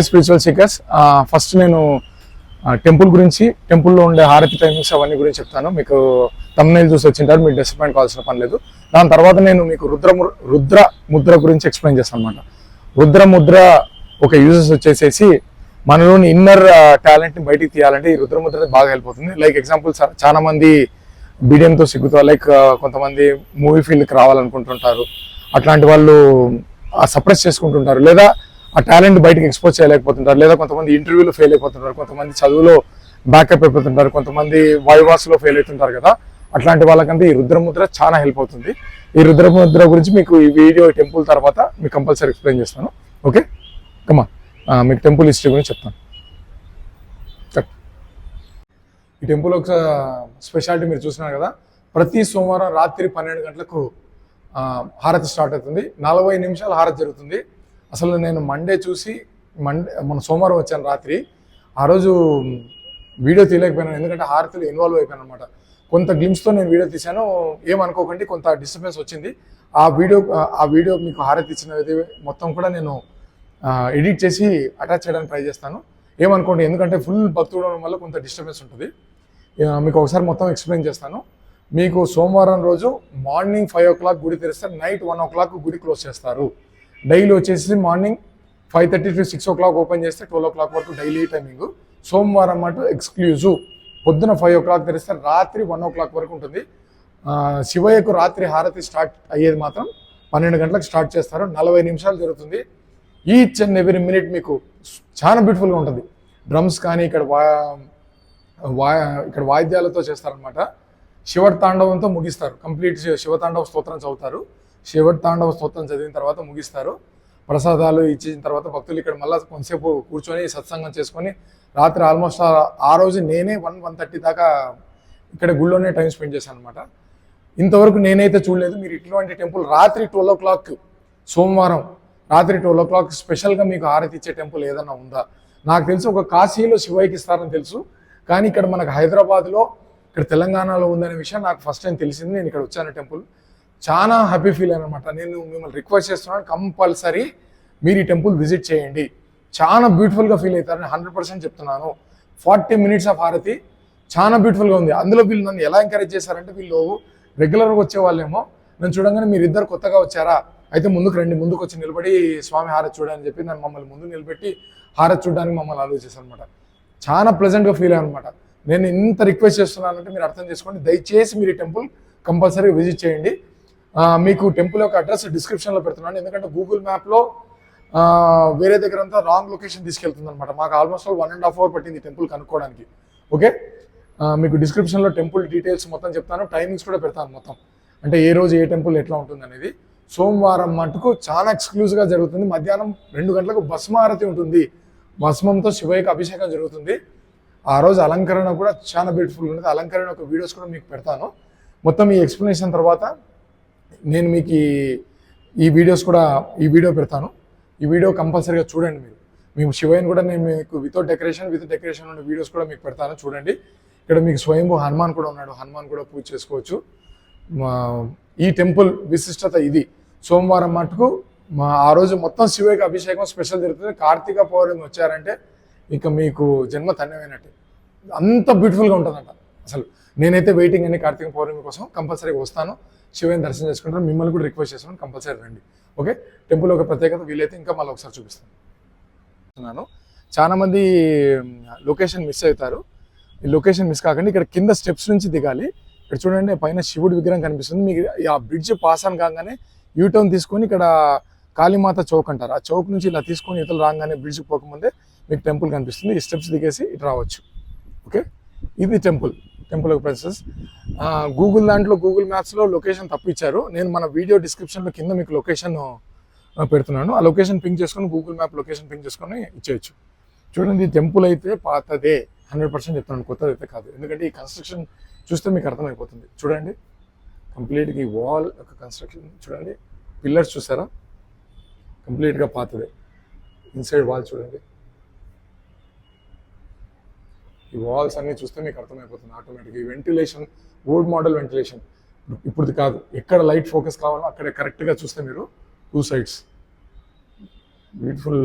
Spiritual seekers. First నేను temple గురించి, టెంపుల్లో ఉండే హారతి టైమింగ్స్ అవన్నీ గురించి చెప్తాను. మీకు తమ్నైల్ చూసి వచ్చింటారు, మీరు డిసప్పాయింట్ కావాల్సిన పని లేదు. దాని తర్వాత నేను మీకు రుద్ర ముద్ర గురించి ఎక్స్ప్లెయిన్ చేస్తాను అనమాట. రుద్ర ముద్ర ఒక యూజెస్ వచ్చేసేసి మనలోని ఇన్నర్ టాలెంట్ని బయటికి తీయాలంటే ఈ రుద్రముద్ర బాగా హెల్ప్ అవుతుంది. లైక్ ఎగ్జాంపుల్ చాలా మంది బీడియంతో సిగ్గుతారు, లైక్ కొంతమంది మూవీ ఫీల్డ్కి రావాలనుకుంటుంటారు, అట్లాంటి వాళ్ళు సప్రెస్ చేసుకుంటుంటారు, లేదా ఆ టాలెంట్ బయటకు ఎక్స్పోజ్ చేయలేకపోతుంటారు, లేదా కొంతమంది ఇంటర్వ్యూలో ఫెయిల్ అయిపోతుంటారు, కొంతమంది చదువులో బ్యాకప్ అయిపోతుంటారు, కొంతమంది వైవాస్లో ఫెయిల్ అవుతుంటారు కదా. అట్లాంటి వాళ్ళకంటే ఈ రుద్రముద్ర చాలా హెల్ప్ అవుతుంది. ఈ రుద్రముద్ర గురించి మీకు ఈ వీడియో టెంపుల్ తర్వాత మీకు కంపల్సరీ ఎక్స్ప్లెయిన్ చేస్తాను. ఓకే కమా, మీకు టెంపుల్ హిస్టరీ గురించి చెప్తాను. ఈ టెంపుల్ ఒక స్పెషాలిటీ మీరు చూసినారు కదా, ప్రతి సోమవారం రాత్రి 12 గంటలకు హారతి స్టార్ట్ అవుతుంది. 40 నిమిషాలు హారతి జరుగుతుంది. అసలు నేను మన సోమవారం వచ్చాను రాత్రి, ఆ రోజు వీడియో తీయలేకపోయాను, ఎందుకంటే హారతిలో ఇన్వాల్వ్ అయిపోయాను అనమాట. కొంత గ్లిమ్స్తో నేను వీడియో తీశాను, ఏమనుకోకండి, కొంత డిస్టర్బెన్స్ వచ్చింది. ఆ వీడియో మీకు హారతి ఇచ్చినది మొత్తం కూడా నేను ఎడిట్ చేసి అటాచ్ చేయడానికి ట్రై చేస్తాను, ఏమనుకోండి, ఎందుకంటే ఫుల్ భక్తుడు ఉండడం వల్ల కొంత డిస్టర్బెన్స్ ఉంటుంది. మీకు ఒకసారి మొత్తం ఎక్స్ప్లెయిన్ చేస్తాను. మీకు సోమవారం రోజు మార్నింగ్ 5 o'clock గుడి తెరిస్తారు, నైట్ 1 o'clock గుడి క్లోజ్ చేస్తారు. డైలీ వచ్చేసి మార్నింగ్ 5:30 to 6 o'clock ఓపెన్ చేస్తే 12 o'clock వరకు డైలీ టైమింగ్. సోమవారం మాట ఎక్స్క్లూజివ్, పొద్దున 5 o'clock తెరిస్తే రాత్రి 1 o'clock వరకు ఉంటుంది. శివయ్యకు రాత్రి హారతి స్టార్ట్ అయ్యేది మాత్రం 12 గంటలకు స్టార్ట్ చేస్తారు. 40 నిమిషాలు జరుగుతుంది. ఈచ్ అండ్ ఎవ్రీ మినిట్ మీకు చాలా బ్యూటిఫుల్గా ఉంటుంది. డ్రమ్స్ కానీ ఇక్కడ వాయిద్యాలతో చేస్తారనమాట. శివతాండవంతో ముగిస్తారు, కంప్లీట్ శివతాండవ స్తోత్రం చదువుతారు. శివతాండవ స్తోత్రం చదివిన తర్వాత ముగిస్తారు. ప్రసాదాలు ఇచ్చిన తర్వాత భక్తులు ఇక్కడ మళ్ళీ కొంతసేపు కూర్చొని సత్సంగం చేసుకొని రాత్రి ఆల్మోస్ట్ ఆ రోజు నేనే 1-1:30 దాకా ఇక్కడ గుళ్ళోనే టైం స్పెండ్ చేశాను అనమాట. ఇంతవరకు నేనైతే చూడలేదు. మీరు ఇటువంటి టెంపుల్ రాత్రి 12 o'clock, సోమవారం రాత్రి 12 o'clock స్పెషల్గా మీకు హారతి ఇచ్చే టెంపుల్ ఏదన్నా ఉందా? నాకు తెలుసు ఒక కాశీలో శివయ్యకి ఇస్తారని తెలుసు, కానీ ఇక్కడ మనకు హైదరాబాద్లో, ఇక్కడ తెలంగాణలో ఉందనే విషయం నాకు ఫస్ట్ టైం తెలిసింది. నేను ఇక్కడ వచ్చాను టెంపుల్, చాలా హ్యాపీ ఫీల్ అనమాట. నేను మిమ్మల్ని రిక్వెస్ట్ చేస్తున్నాను, కంపల్సరీ మీరు ఈ టెంపుల్ విజిట్ చేయండి, చాలా బ్యూటిఫుల్గా ఫీల్ అవుతారని 100% చెప్తున్నాను. 40 minutes ఆఫ్ హారతి చాలా బ్యూటిఫుల్గా ఉంది. అందులో వీళ్ళు నన్ను ఎలా ఎంకరేజ్ చేశారంటే, వీళ్ళు రెగ్యులర్గా వచ్చే వాళ్ళేమో నన్ను చూడంగానే మీరు ఇద్దరు కొత్తగా వచ్చారా, అయితే ముందుకు రండి, ముందుకు వచ్చి నిలబడి స్వామి హారతి చూడని చెప్పి మమ్మల్ని ముందు నిలబెట్టి హారతి చూడడానికి మమ్మల్ని ఆలోచిస్తాను అనమాట. చాలా ప్లెజెంట్గా ఫీల్ అయ్యాను అనమాట. నేను ఇంత రిక్వెస్ట్ చేస్తున్నానంటే మీరు అర్థం చేసుకోండి. దయచేసి మీరు ఈ టెంపుల్ కంపల్సరీ విజిట్ చేయండి. మీకు టెంపుల్ యొక్క అడ్రస్ డిస్క్రిప్షన్లో పెడుతున్నాను, ఎందుకంటే గూగుల్ మ్యాప్లో వేరే దగ్గర అంతా రాంగ్ లొకేషన్ తీసుకెళ్తుంది అనమాట. మాకు ఆల్మోస్ట్ 1.5 hours పట్టింది టెంపుల్ కనుక్కోవడానికి. ఓకే, మీకు డిస్క్రిప్షన్లో టెంపుల్ డీటెయిల్స్ మొత్తం చెప్తాను, టైమింగ్స్ కూడా పెడతాను మొత్తం, అంటే ఏ రోజు ఏ టెంపుల్ ఎట్లా ఉంటుంది అనేది. సోమవారం మటుకు చాలా ఎక్స్క్లూజివ్గా జరుగుతుంది. మధ్యాహ్నం 2 గంటలకు భస్మారతి ఉంటుంది, భస్మంతో శివయ్యకి అభిషేకం జరుగుతుంది. ఆ రోజు అలంకరణ కూడా చాలా బ్యూటిఫుల్ ఉంటుంది. అలంకరణ యొక్క వీడియోస్ కూడా మీకు పెడతాను. మొత్తం ఈ ఎక్స్ప్లెనేషన్ తర్వాత నేను మీకు ఈ వీడియో పెడతాను. ఈ వీడియో కంపల్సరీగా చూడండి. మేము శివయ్యని కూడా నేను మీకు విత్ డెకరేషన్ ఉన్న వీడియోస్ కూడా మీకు పెడతాను, చూడండి. ఇక్కడ మీకు స్వయంభూ హనుమాన్ కూడా ఉన్నాడు, హనుమాన్ కూడా పూజ చేసుకోవచ్చు. ఈ టెంపుల్ విశిష్టత ఇది. సోమవారం మటుకు ఆ రోజు మొత్తం శివయ్యకి అభిషేకం స్పెషల్ జరుగుతుంది. కార్తీక పౌర్ణమి వచ్చారంటే ఇక మీకు జన్మ ధన్యమైనట్టే, అంత బ్యూటిఫుల్గా ఉంటుందంట. అసలు నేనైతే వెయిటింగ్ అండి కార్తీక పౌర్ణమి కోసం, కంపల్సరీగా వస్తాను, శివయ్యని దర్శనం చేసుకుంటాను. మిమ్మల్ని కూడా రిక్వెస్ట్ చేస్తున్నాను, కంపల్సరీ రండి. ఓకే, టెంపుల్ ఒక ప్రత్యేకత వీలైతే ఇంకా మళ్ళీ ఒకసారి చూపిస్తాను. చాలామంది లొకేషన్ మిస్ అవుతారు. ఈ లొకేషన్ మిస్ కాకండి, ఇక్కడ కింద స్టెప్స్ నుంచి దిగాలి. ఇక్కడ చూడండి, పైన శివుడి విగ్రహం కనిపిస్తుంది. మీకు ఆ బ్రిడ్జ్ పాస్ అని కాగానే యూటర్న్ తీసుకొని ఇక్కడ కాళీమాత చౌక్ అంటారు, ఆ చౌక్ నుంచి ఇలా తీసుకొని ఇతలు రాగానే బ్రిడ్జ్కి పోకముందే మీకు టెంపుల్ కనిపిస్తుంది. ఈ స్టెప్స్ దిగేసి ఇటు రావచ్చు. ఓకే, ఇది టెంపుల్ యొక్క ప్రాసెస్. గూగుల్ మ్యాప్స్లో లొకేషన్ తప్పిచ్చారు. నేను మన వీడియో డిస్క్రిప్షన్లో కింద మీకు లొకేషన్ పెడుతున్నాను. ఆ లొకేషన్ పింక్ చేసుకొని గూగుల్ మ్యాప్ లొకేషన్ పింక్ చేసుకొని ఇచ్చేయచ్చు. చూడండి, ఈ టెంపుల్ అయితే పాతదే, 100% చెప్తున్నాను, కొత్తది అయితే కాదు. ఎందుకంటే ఈ కన్స్ట్రక్షన్ చూస్తే మీకు అర్థమైపోతుంది. చూడండి, కంప్లీట్గా ఈ వాల్ యొక్క కన్స్ట్రక్షన్ చూడండి, పిల్లర్స్ చూసారా, కంప్లీట్గా పాతదే. ఇన్సైడ్ వాల్ చూడండి, ఈ వాల్స్ అన్నీ చూస్తే మీకు అర్థమైపోతుంది ఆటోమేటిక్గా. ఈ వెంటిలేషన్ ఓల్డ్ మోడల్ వెంటిలేషన్, ఇప్పుడుది కాదు. ఎక్కడ లైట్ ఫోకస్ కావాలో అక్కడ కరెక్ట్గా చూస్తే మీరు 2 sides బ్యూటిఫుల్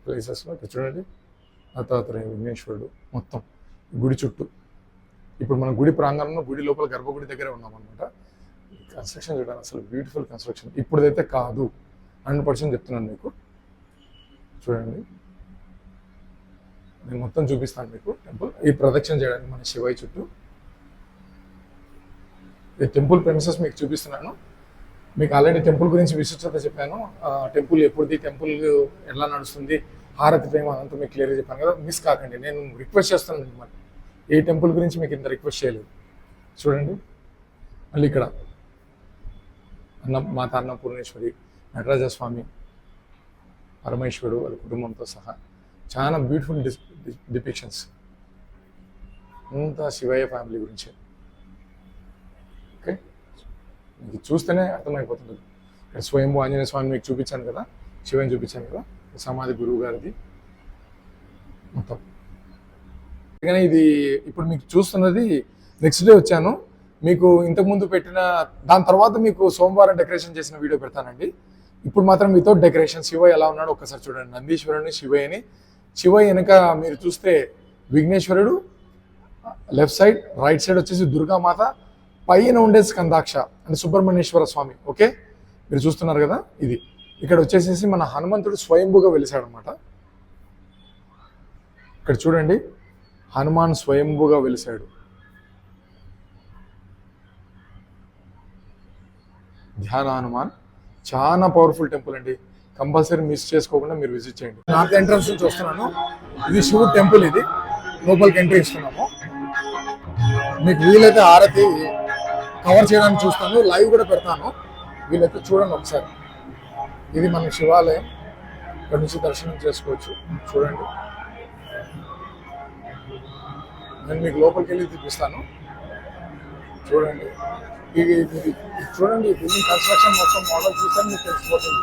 ప్లేసెస్లో ఇక్కడ చూడండి దత్తాత్రేయ విఘ్నేశ్వరుడు మొత్తం గుడి చుట్టూ. ఇప్పుడు మన గుడి ప్రాంగణంలో గుడి లోపల గర్భగుడి దగ్గరే ఉన్నాం అనమాట. కన్స్ట్రక్షన్ చూడండి, అసలు బ్యూటిఫుల్ కన్స్ట్రక్షన్. ఇప్పుడైతే కాదు, 100% చెప్తున్నాను మీకు. చూడండి, నేను మొత్తం చూపిస్తాను మీకు టెంపుల్. ఈ ప్రదక్షిణ చేయడానికి మన శివయ్య చుట్టూ ఈ టెంపుల్ ప్రెమిసెస్ మీకు చూపిస్తున్నాను. మీకు ఆల్రెడీ టెంపుల్ గురించి విశిష్టత చెప్పాను. టెంపుల్ ఎప్పుడుది, టెంపుల్ ఎలా నడుస్తుంది, హారతి టైం అదంతా మీకు క్లియర్గా చెప్పాను కదా. మిస్ కాకండి. నేను రిక్వెస్ట్ చేస్తున్నాను మిమ్మల్ని, ఏ టెంపుల్ గురించి మీకు ఇంత రిక్వెస్ట్ చేయలేదు. చూడండి, మళ్ళీ ఇక్కడ మాత అన్నపూర్ణేశ్వరి, నటరాజస్వామి, పరమేశ్వరుడు వాళ్ళ కుటుంబంతో సహా చాలా బ్యూటిఫుల్ డిపిక్షన్స్. అంతా శివయ్య ఫ్యామిలీ గురించి. ఓకే, మీకు చూస్తేనే అర్థమైపోతుంది. ఇక్కడ స్వయంభూ ఆంజనేయ స్వామి మీకు చూపించాను కదా, శివయ్యని చూపించాను కదా, సమాధి గురువు గారిది మొత్తం. కానీ ఇది ఇప్పుడు మీకు చూస్తున్నది నెక్స్ట్ డే వచ్చాను. మీకు ఇంతకుముందు పెట్టిన దాని తర్వాత మీకు సోమవారం డెకరేషన్ చేసిన వీడియో పెడతానండి. ఇప్పుడు మాత్రం వితౌట్ డెకరేషన్ శివయ్య ఎలా ఉన్నాడో ఒక్కసారి చూడండి. నందీశ్వరుని, శివయ్యని. శివయ్య వెనక మీరు చూస్తే విఘ్నేశ్వరుడు, లెఫ్ట్ సైడ్, రైట్ సైడ్ వచ్చేసి దుర్గామాత, పైన ఉండే స్కందాక్ష అంటే సుబ్రహ్మణ్యేశ్వర స్వామి. ఓకే, మీరు చూస్తున్నారు కదా. ఇది ఇక్కడ వచ్చేసేసి మన హనుమంతుడు స్వయంభూగా వెలిసాడు అనమాట. ఇక్కడ చూడండి, హనుమాన్ స్వయంభూగా వెలిసాడు. ధ్యాన హనుమాన్ చాలా పవర్ఫుల్ టెంపుల్ అండి. కంపల్సరీ మిస్ చేసుకోకుండా మీరు విజిట్ చేయండి. నార్త్ ఎంట్రన్స్ నుంచి వస్తున్నాను. ఇది శివుడు టెంపుల్. ఇది లోపలికి ఎంట్రీ ఇస్తున్నాము. మీకు వీలైతే ఆరతి కవర్ చేయడానికి చూస్తాను, లైవ్ కూడా పెడతాను. వీలైతే చూడండి ఒకసారి. ఇది మన శివాలయం, ఇక్కడ నుంచి దర్శనం చేసుకోవచ్చు. చూడండి, నేను మీకు లోపలికి వెళ్ళి చూపిస్తాను. చూడండి, ఇది చూడండి, బిల్డింగ్ కన్స్ట్రక్షన్ మొత్తం మోడల్ చూస్తే మీకు తెలిసిపోతుంది.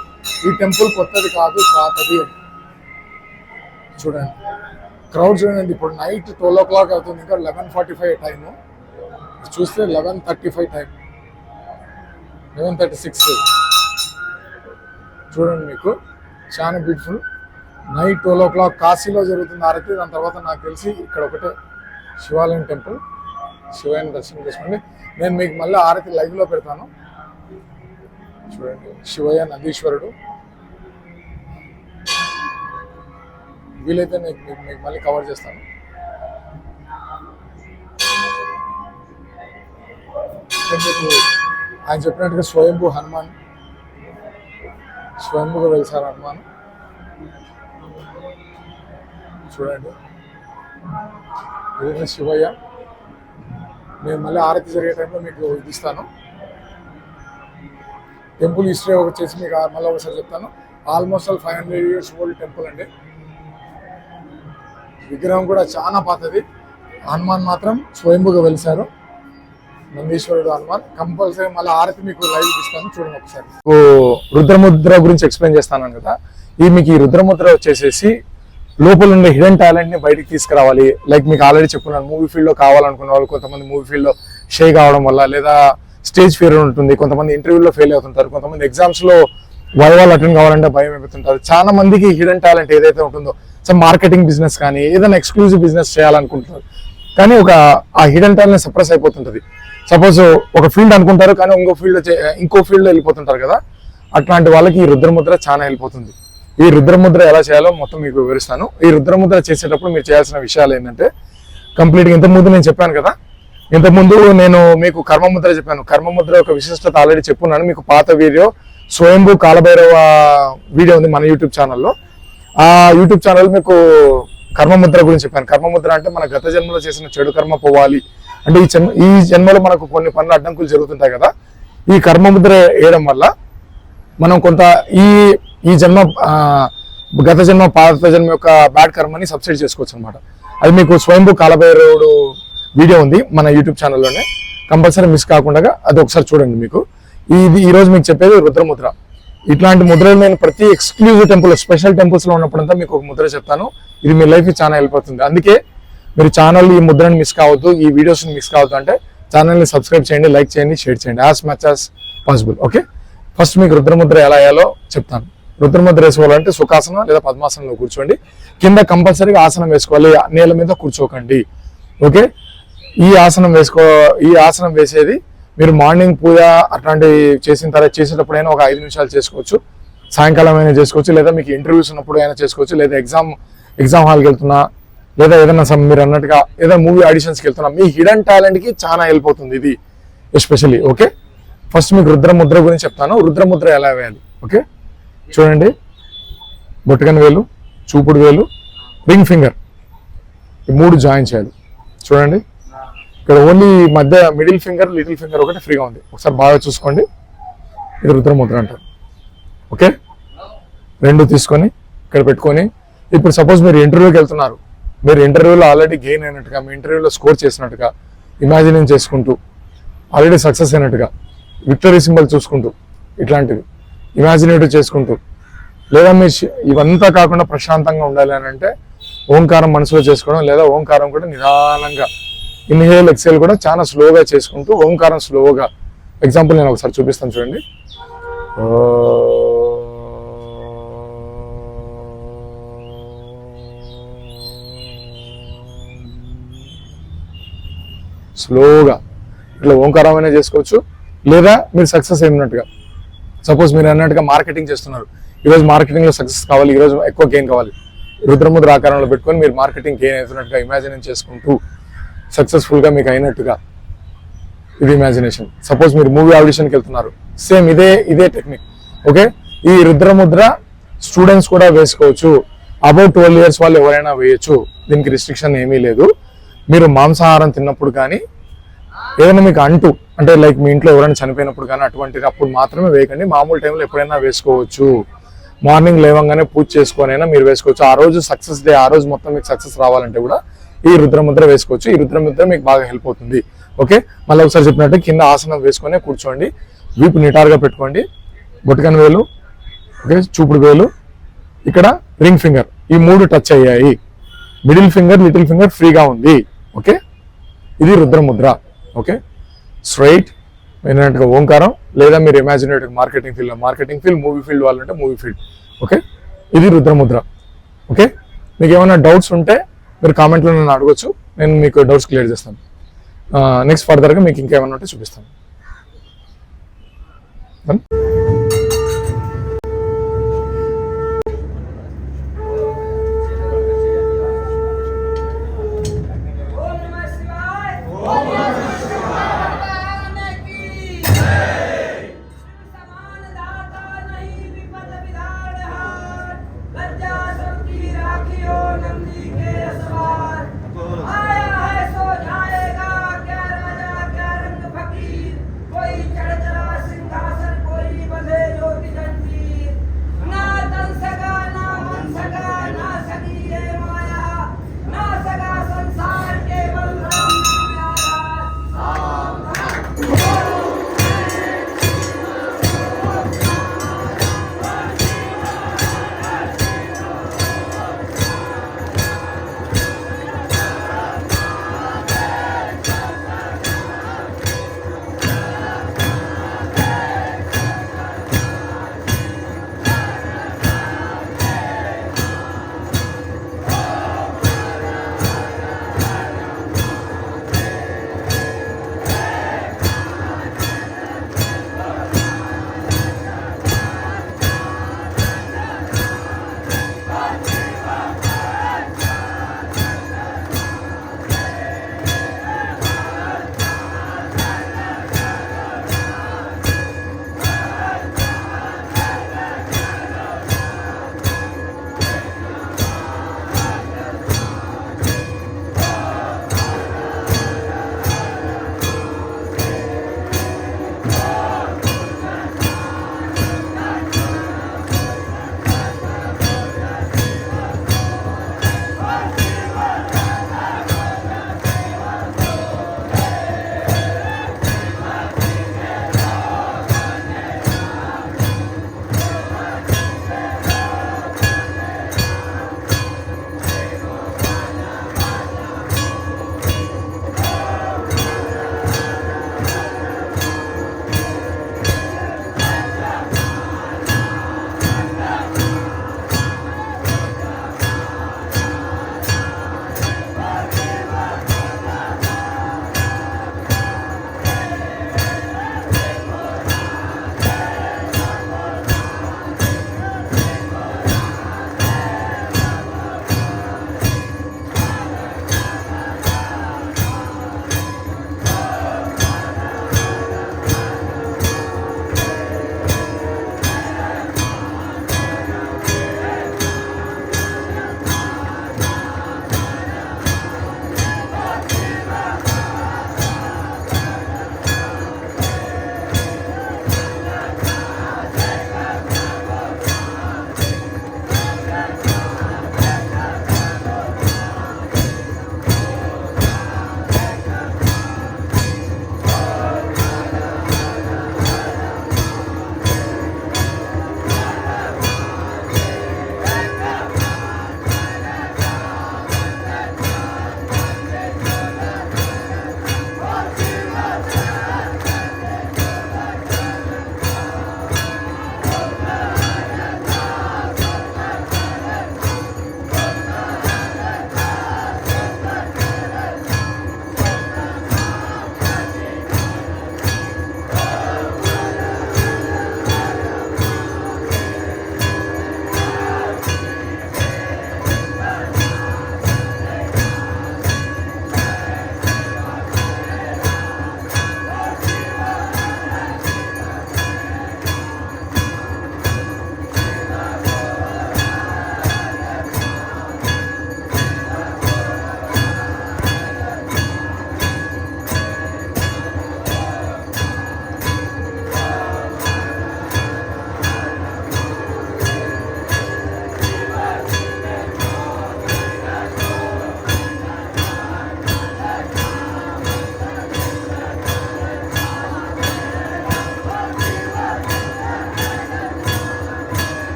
ఈ టెంపుల్ కొత్తది కాదు, పాతది. చూడండి, క్రౌడ్ చూడండి. ఇప్పుడు నైట్ 12 o'clock అవుతుంది, ఇంకా 11:45 టైము. చూస్తే 11:35 టైం, 11:36. చూడండి, మీకు చాలా బ్యూటిఫుల్. నైట్ 12 o'clock కాశీలో జరుగుతుంది ఆరతి. దాని తర్వాత నాకు తెలిసి ఇక్కడ ఒకటే శివాలయం టెంపుల్. శివయ్యని దర్శనం చేసుకోండి. నేను మీకు మళ్ళీ ఆరతి లైవ్లో పెడతాను. చూడండి, శివయ్య, నందీశ్వరుడు. వీలైతే మీకు మళ్ళీ కవర్ చేస్తాను. మీకు ఆయన చెప్పినట్టుగా స్వయంభూ హనుమాన్, స్వయంభూగా వెలిసారు హనుమాన్. చూడండి, ఏదైనా శివయ్య. నేను మళ్ళీ ఆరతి జరిగే టైంలో మీకు ఇది ఇస్తాను. టెంపుల్ హిస్టరీ వచ్చేసి మీకు మళ్ళీ ఒకసారి చెప్తాను. ఆల్మోస్ట్ 500 years ఓల్డ్ టెంపుల్ అండి. విగ్రహం కూడా చాలా పాతది. హనుమాన్ మాత్రం స్వయంభూగా వెలిసారు, నందీశ్వరుడు హనుమాన్. కంపల్సరీ మళ్ళీ ఆరతి మీకు లైవ్ ఇస్తాను, చూడండి ఒకసారి. రుద్రముద్ర గురించి ఎక్స్ప్లెయిన్ చేస్తాను కదా. మీకు ఈ రుద్రముద్ర వచ్చేసేసి లోపల ఉండే హిడెన్ టాలెంట్ ని బయటికి తీసుకురావాలి. లైక్ మీకు ఆల్రెడీ చెప్పుకున్నాను, మూవీ ఫీల్డ్ లో కావాలనుకున్న వాళ్ళు కొంతమంది మూవీ ఫీల్డ్ లో షై కావడం వల్ల, లేదా స్టేజ్ ఫియర్ ఉంటుంది, కొంతమంది ఇంటర్వ్యూలో ఫెయిల్ అవుతుంటారు, కొంతమంది ఎగ్జామ్స్ లో వైవాల్ అటెండ్ కావాలంటే భయం అయిపోతుంటారు. చాలా మందికి హిడెన్ టాలెంట్ ఏదైతే ఉంటుందో, మార్కెటింగ్ బిజినెస్ కానీ ఏదైనా ఎక్స్క్లూజివ్ బిజినెస్ చేయాలనుకుంటున్నారు, కానీ ఆ హిడెన్ టాలెంట్ సప్రెస్ అయిపోతుంటది. సపోజ్ ఒక ఫీల్డ్ అనుకుంటారు కానీ ఇంకో ఫీల్డ్ వెళ్ళిపోతుంటారు కదా. అట్లాంటి వాళ్ళకి ఈ రుద్రముద్ర చాలా హెల్ప్ అవుతుంది. ఈ రుద్రముద్ర ఎలా చేయాలో మొత్తం మీకు వివరిస్తాను. ఈ రుద్రముద్ర చేసేటప్పుడు మీరు చేయాల్సిన విషయాలు ఏంటంటే, కంప్లీట్గా ఇంతకుముందు నేను చెప్పాను కదా, ఇంతకుముందు నేను మీకు కర్మముద్ర చెప్పాను. కర్మముద్ర యొక్క విశిష్టత ఆల్రెడీ చెప్పున్నాను. మీకు పాత వీడియో స్వయంభూ కాలభైరవ వీడియో ఉంది మన యూట్యూబ్ ఛానల్లో. ఆ యూట్యూబ్ ఛానల్ మీకు కర్మముద్ర గురించి చెప్పాను. కర్మముద్ర అంటే మన గత జన్మలో చేసిన చెడు కర్మ పోవాలి అంటే, ఈ జన్మలో మనకు కొన్ని పనులు అడ్డంకులు జరుగుతుంటాయి కదా. ఈ కర్మముద్ర వేయడం వల్ల మనం కొంత ఈ జన్మ, గత జన్మ, పాత జన్మ యొక్క బ్యాడ్ కర్మని సబ్సైడ్ చేసుకోవచ్చు అనమాట. అది మీకు స్వయంభూ కాలభైరవుడు వీడియో ఉంది మన యూట్యూబ్ ఛానల్లోనే. కంపల్సరీ మిస్ కాకుండా అది ఒకసారి చూడండి. మీకు ఈ రోజు మీకు చెప్పేది రుద్రముద్ర. ఇట్లాంటి ముద్రలు నేను ప్రతి ఎక్స్క్లూజివ్ టెంపుల్, స్పెషల్ టెంపుల్స్ లో ఉన్నప్పుడంతా మీకు ఒక ముద్ర చెప్తాను. ఇది మీ లైఫ్ కి చాలా హెల్ప్ అవుతుంది. అందుకే మీరు ఛానల్ ఈ ముద్రని మిస్ కావద్దు, ఈ వీడియోస్ మిస్ కావద్దు అంటే ఛానల్ని సబ్స్క్రైబ్ చేయండి, లైక్ చేయండి, షేర్ చేయండి as much as possible. Okay, first మీకు రుద్రముద్ర ఎలా వేయాలో చెప్తాను. రుద్రముద్ర వేసుకోవాలంటే సుఖాసనం లేదా పద్మాసనంలో కూర్చోండి. కింద కంపల్సరీగా ఆసనం వేసుకోవాలి, నేల మీద కూర్చోకండి. ఓకే, ఈ ఆసనం వేసేది మీరు మార్నింగ్ పూజ అట్లాంటివి చేసేటప్పుడైనా ఒక 5 నిమిషాలు చేసుకోవచ్చు, సాయంకాలం అయినా చేసుకోవచ్చు, లేదా మీకు ఇంటర్వ్యూస్ ఉన్నప్పుడు అయినా చేసుకోవచ్చు, లేదా ఎగ్జామ్ హాల్కి వెళ్తున్నా, లేదా ఏదైనా మీరు అన్నట్టుగా ఏదైనా మూవీ ఆడిషన్స్కి వెళ్తున్నా, మీ హిడెన్ టాలెంట్కి చాలా హెల్ప్ అవుతుంది ఇది ఎస్పెషల్లీ. ఓకే, ఫస్ట్ మీకు రుద్రముద్ర గురించి చెప్తాను. రుద్రముద్ర ఎలా వేయాలి? ఓకే, చూడండి, బొట్టకన్ వేలు, చూపుడు వేలు, రింగ్ ఫింగర్, ఈ 3 జాయిన్ చేయాలి. చూడండి, ఇక్కడ ఓన్లీ మధ్య మిడిల్ ఫింగర్, లిటిల్ ఫింగర్ ఒకటి ఫ్రీగా ఉంది, ఒకసారి బాగా చూసుకోండి. ఇది రుద్రముద్ర అంటారు. ఓకే, 2 తీసుకొని ఇక్కడ పెట్టుకొని, ఇప్పుడు సపోజ్ మీరు ఇంటర్వ్యూకి వెళ్తున్నారు, మీరు ఇంటర్వ్యూలో ఆల్రెడీ గెయిన్ అయినట్టుగా, మీ ఇంటర్వ్యూలో స్కోర్ చేసినట్టుగా ఇమాజినింగ్ చేసుకుంటూ, ఆల్రెడీ సక్సెస్ అయినట్టుగా విక్టరీ సింబల్ చూసుకుంటూ, ఇట్లాంటివి ఇమాజినేటివ్ చేసుకుంటూ, లేదా మీరు ఇవంతా కాకుండా ప్రశాంతంగా ఉండాలి అని అంటే ఓంకారం మనసులో చేసుకోవడం, లేదా ఓంకారం కూడా నిదానంగా ఇన్హేల్ ఎక్సేల్ కూడా చాలా స్లోగా చేసుకుంటూ ఓంకారం స్లోగా. ఎగ్జాంపుల్ నేను ఒకసారి చూపిస్తాను చూడండి. స్లోగా ఇట్లా ఓంకారం అయినా చేసుకోవచ్చు, లేదా మీరు సక్సెస్ అయినట్టుగా. సపోజ్ మీరు అన్నట్టుగా మార్కెటింగ్ చేస్తున్నారు, ఈరోజు మార్కెటింగ్లో సక్సెస్ కావాలి, ఈరోజు ఎక్కువ గెయిన్ కావాలి, రుద్రముద్ర ఆకారంలో పెట్టుకొని మీరు మార్కెటింగ్ గెయిన్ అవుతున్నట్టుగా ఇమాజినేషన్ చేసుకుంటూ సక్సెస్ఫుల్గా మీకు అయినట్టుగా, ఇది ఇమాజినేషన్. సపోజ్ మీరు మూవీ ఆడిషన్కి వెళ్తున్నారు, సేమ్ ఇదే టెక్నిక్. ఓకే, ఈ రుద్రముద్ర స్టూడెంట్స్ కూడా వేసుకోవచ్చు, అబౌట్ 12 years వాళ్ళు ఎవరైనా వేయచ్చు, దీనికి రిస్ట్రిక్షన్ ఏమీ లేదు. మీరు మాంసాహారం తిన్నప్పుడు కానీ, ఏదైనా మీకు అంటే లైక్ మీ ఇంట్లో ఎవరైనా చనిపోయినప్పుడు కానీ అటువంటిది అప్పుడు మాత్రమే వేయకండి. మామూలు టైంలో ఎప్పుడైనా వేసుకోవచ్చు. మార్నింగ్ లేవంగానే పూజ చేసుకొనైనా మీరు వేసుకోవచ్చు. ఆ రోజు సక్సెస్ డే, ఆ రోజు మొత్తం మీకు సక్సెస్ రావాలంటే కూడా ఈ రుద్రముద్ర వేసుకోవచ్చు. ఈ రుద్రముద్ర మీకు బాగా హెల్ప్ అవుతుంది. ఓకే, మళ్ళీ ఒకసారి చెప్పినట్టు కింద ఆసనం వేసుకొని కూర్చోండి, వీపు నిటారుగా పెట్టుకోండి, బొట్టకన్ వేలు, ఓకే, చూపుడు వేలు, ఇక్కడ రింగ్ ఫింగర్, ఈ 3 టచ్ అయ్యాయి, మిడిల్ ఫింగర్, లిటిల్ ఫింగర్ ఫ్రీగా ఉంది. ఓకే, ఇది రుద్రముద్ర. ఓకే, స్ట్రైట్ ఏంటంటే ఓంకారం, లేదా మీరు imaginative marketing field, movie field వాళ్ళంటే మూవీ ఫీల్డ్. ఓకే, ఇది రుద్రముద్ర. ఓకే, మీకు ఏమైనా డౌట్స్ ఉంటే మీరు కామెంట్లో నన్ను అడగొచ్చు, నేను మీకు డౌట్స్ క్లియర్ చేస్తాను. నెక్స్ట్ ఫర్దర్గా మీకు ఇంకేమైనా ఉంటే చూపిస్తాను.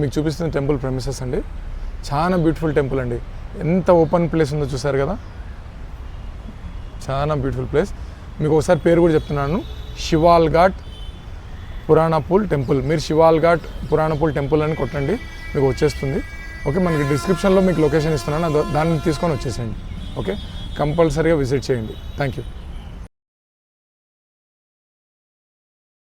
మీకు చూపిస్తున్న టెంపుల్ ప్రెమిసెస్ అండి. చాలా బ్యూటిఫుల్ టెంపుల్ అండి. ఎంత ఓపెన్ ప్లేస్ ఉందో చూసారు కదా, చాలా బ్యూటిఫుల్ ప్లేస్. మీకు ఒకసారి పేరు కూడా చెప్తున్నాను, శివాల్ ఘాట్ పురాణపూల్ టెంపుల్. మీరు శివాల్ ఘాట్ పురాణపూల్ టెంపుల్ అని కొట్టండి, మీకు వచ్చేస్తుంది. ఓకే, మనకి డిస్క్రిప్షన్లో మీకు లొకేషన్ ఇస్తున్నాను, దాన్ని తీసుకొని వచ్చేసేయండి. ఓకే, కంపల్సరీగా విజిట్ చేయండి. Thank you.